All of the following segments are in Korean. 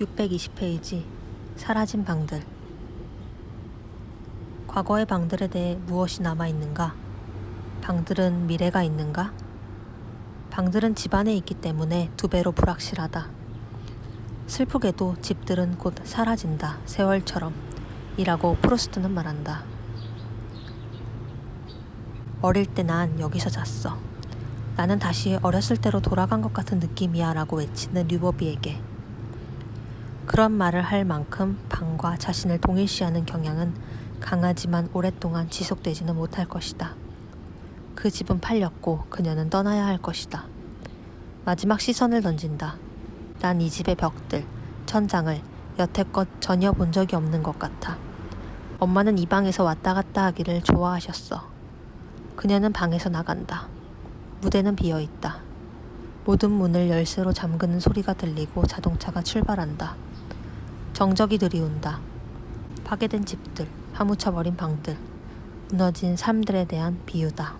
620페이지 사라진 방들. 과거의 방들에 대해 무엇이 남아있는가? 방들은 미래가 있는가? 방들은 집 안에 있기 때문에 2배로 불확실하다. 슬프게도 집들은 곧 사라진다. 세월처럼 이라고 프루스트는 말한다. 어릴 때 난 여기서 잤어. 나는 다시 어렸을 때로 돌아간 것 같은 느낌이야 라고 외치는 류버비에게. 그런 말을 할 만큼 방과 자신을 동일시하는 경향은 강하지만 오랫동안 지속되지는 못할 것이다. 그 집은 팔렸고 그녀는 떠나야 할 것이다. 마지막 시선을 던진다. 난 이 집의 벽들, 천장을 여태껏 전혀 본 적이 없는 것 같아. 엄마는 이 방에서 왔다 갔다 하기를 좋아하셨어. 그녀는 방에서 나간다. 무대는 비어있다. 모든 문을 열쇠로 잠그는 소리가 들리고 자동차가 출발한다. 정적이 들이운다. 파괴된 집들, 파묻혀버린 방들, 무너진 삶들에 대한 비유다.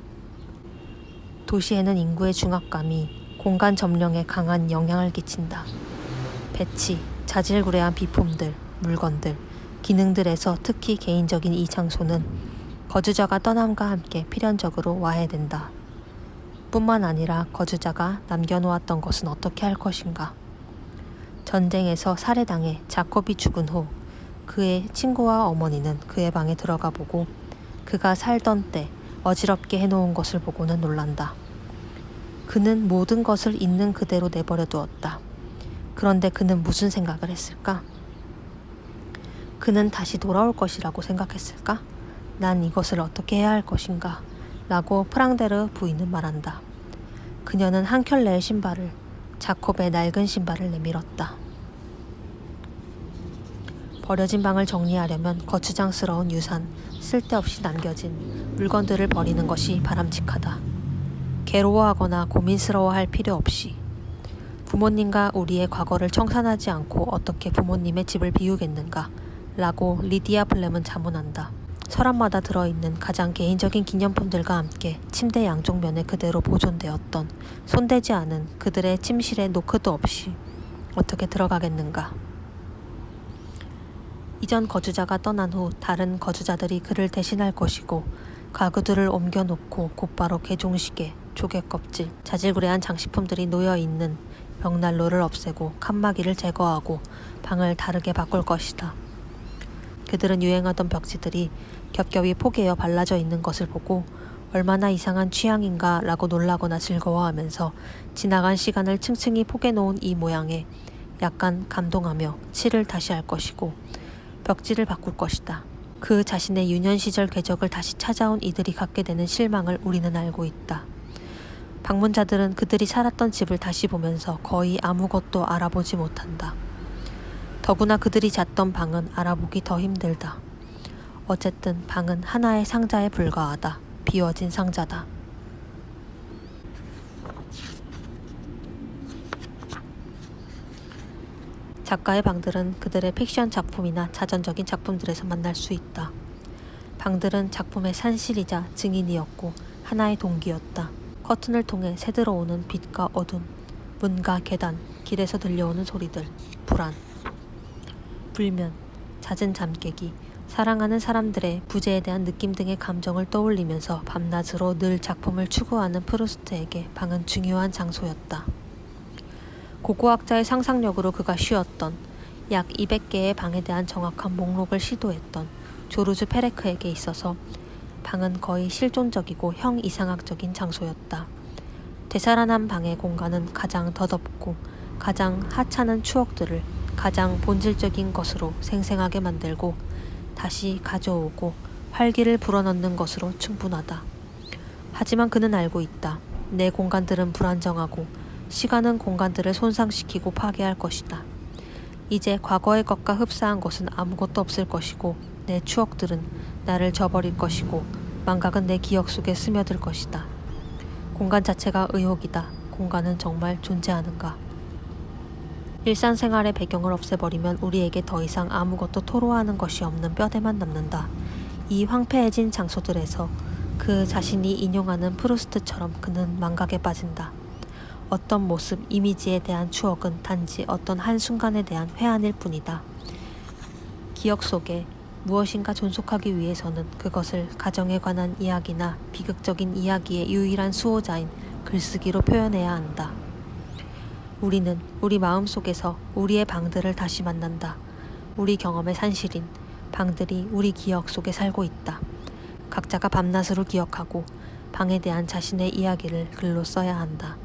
도시에는 인구의 중압감이 공간 점령에 강한 영향을 끼친다. 배치, 자질구레한 비품들, 물건들, 기능들에서 특히 개인적인 이 장소는 거주자가 떠남과 함께 필연적으로 와해된다. 뿐만 아니라 거주자가 남겨놓았던 것은 어떻게 할 것인가. 전쟁에서 살해당해 자콥이 죽은 후 그의 친구와 어머니는 그의 방에 들어가 보고 그가 살던 때 어지럽게 해놓은 것을 보고는 놀란다. 그는 모든 것을 있는 그대로 내버려 두었다. 그런데 그는 무슨 생각을 했을까? 그는 다시 돌아올 것이라고 생각했을까? 난 이것을 어떻게 해야 할 것인가? 라고 프랑데르 부인은 말한다. 그녀는 한 켤레의 신발을, 자콥의 낡은 신발을 내밀었다. 버려진 방을 정리하려면 거추장스러운 유산, 쓸데없이 남겨진 물건들을 버리는 것이 바람직하다. 괴로워하거나 고민스러워할 필요 없이. 부모님과 우리의 과거를 청산하지 않고 어떻게 부모님의 집을 비우겠는가? 라고 리디아 플렘은 자문한다. 서랍마다 들어있는 가장 개인적인 기념품들과 함께 침대 양쪽 면에 그대로 보존되었던 손대지 않은 그들의 침실에 노크도 없이 어떻게 들어가겠는가. 이전 거주자가 떠난 후 다른 거주자들이 그를 대신할 것이고 가구들을 옮겨놓고 곧바로 개종시계, 조개껍질, 자질구레한 장식품들이 놓여있는 벽난로를 없애고 칸막이를 제거하고 방을 다르게 바꿀 것이다. 그들은 유행하던 벽지들이 겹겹이 포개어 발라져 있는 것을 보고 얼마나 이상한 취향인가 라고 놀라거나 즐거워하면서 지나간 시간을 층층이 포개놓은 이 모양에 약간 감동하며 칠을 다시 할 것이고 벽지를 바꿀 것이다. 그 자신의 유년 시절 궤적을 다시 찾아온 이들이 갖게 되는 실망을 우리는 알고 있다. 방문자들은 그들이 살았던 집을 다시 보면서 거의 아무것도 알아보지 못한다. 더구나 그들이 잤던 방은 알아보기 더 힘들다. 어쨌든 방은 하나의 상자에 불과하다. 비워진 상자다. 작가의 방들은 그들의 픽션 작품이나 자전적인 작품들에서 만날 수 있다. 방들은 작품의 산실이자 증인이었고 하나의 동기였다. 커튼을 통해 새들어오는 빛과 어둠, 문과 계단, 길에서 들려오는 소리들, 불안, 불면, 잦은 잠 깨기, 사랑하는 사람들의 부재에 대한 느낌 등의 감정을 떠올리면서 밤낮으로 늘 작품을 추구하는 프루스트에게 방은 중요한 장소였다. 고고학자의 상상력으로 그가 쉬었던 약 200개의 방에 대한 정확한 목록을 시도했던 조르주 페레크에게 있어서 방은 거의 실존적이고 형이상학적인 장소였다. 되살아난 방의 공간은 가장 더덥고 가장 하찮은 추억들을 가장 본질적인 것으로 생생하게 만들고 다시 가져오고 활기를 불어넣는 것으로 충분하다. 하지만 그는 알고 있다. 내 공간들은 불안정하고 시간은 공간들을 손상시키고 파괴할 것이다. 이제 과거의 것과 흡사한 것은 아무것도 없을 것이고 내 추억들은 나를 저버릴 것이고 망각은 내 기억 속에 스며들 것이다. 공간 자체가 의혹이다. 공간은 정말 존재하는가? 일상생활의 배경을 없애버리면 우리에게 더 이상 아무것도 토로하는 것이 없는 뼈대만 남는다. 이 황폐해진 장소들에서 그 자신이 인용하는 프루스트처럼 그는 망각에 빠진다. 어떤 모습, 이미지에 대한 추억은 단지 어떤 한순간에 대한 회한일 뿐이다. 기억 속에 무엇인가 존속하기 위해서는 그것을 가정에 관한 이야기나 비극적인 이야기의 유일한 수호자인 글쓰기로 표현해야 한다. 우리는 우리 마음속에서 우리의 방들을 다시 만난다. 우리 경험의 산실인 방들이 우리 기억 속에 살고 있다. 각자가 밤낮으로 기억하고 방에 대한 자신의 이야기를 글로 써야 한다.